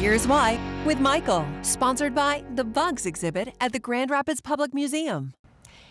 Here's Why with Michael, sponsored by the Bugs exhibit at the Grand Rapids Public Museum.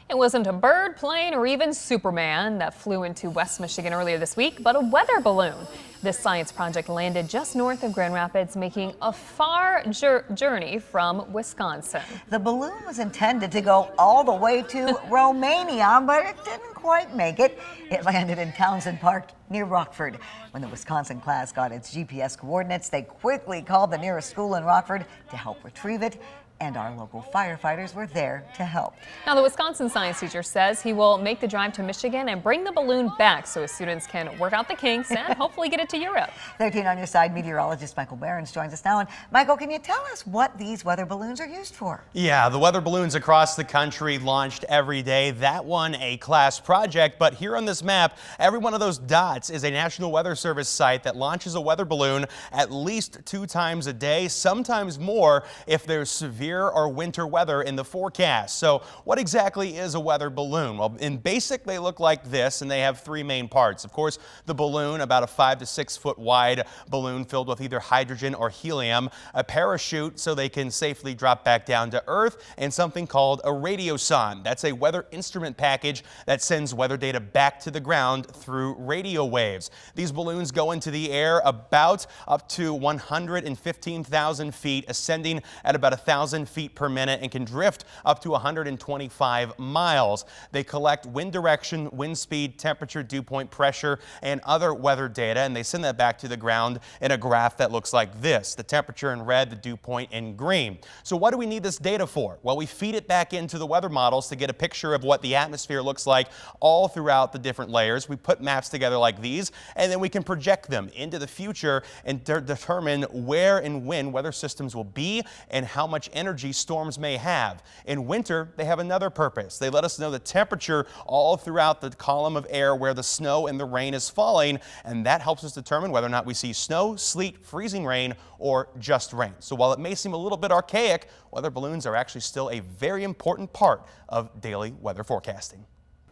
It wasn't a bird, plane, or even Superman that flew into West Michigan earlier this week, but a weather balloon. This science project landed just north of Grand Rapids, making a far journey from Wisconsin. The balloon was intended to go all the way to Romania, but it didn't quite make it. It landed in Townsend Park near Rockford. When the Wisconsin class got its GPS coordinates, they quickly called the nearest school in Rockford to help retrieve it. And our local firefighters were there to help. Now, the Wisconsin science teacher says he will make the drive to Michigan and bring the balloon back so his students can work out the kinks and hopefully get it to Europe. 13 on your side, meteorologist Michael Behrens joins us now. And Michael, can you tell us what these weather balloons are used for? Yeah, the weather balloons across the country launched every day. That one a class project, but here on this map, every one of those dots is a National Weather Service site that launches a weather balloon at least 2 times a day, sometimes more if there's severe or winter weather in the forecast. So what exactly is a weather balloon? Well, in basic, they look like this, and they have 3 main parts. Of course, the balloon, about a 5 to 6 foot wide balloon filled with either hydrogen or helium, a parachute so they can safely drop back down to Earth, and something called a radiosonde. That's a weather instrument package that sends weather data back to the ground through radio waves. These balloons go into the air about up to 115,000 feet, ascending at about 1,000 feet per minute, and can drift up to 125 miles. They collect wind direction, wind speed, temperature, dew point, pressure, and other weather data, and they send that back to the ground in a graph that looks like this. The temperature in red, the dew point in green. So what do we need this data for? Well, we feed it back into the weather models to get a picture of what the atmosphere looks like all throughout the different layers. We put maps together like these, and then we can project them into the future and determine where and when weather systems will be and how much energy storms may have. In winter, they have another purpose. They let us know the temperature all throughout the column of air where the snow and the rain is falling, and that helps us determine whether or not we see snow, sleet, freezing rain, or just rain. So while it may seem a little bit archaic, weather balloons are actually still a very important part of daily weather forecasting.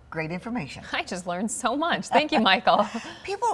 Great information. I just learned so much. Thank you, Michael. People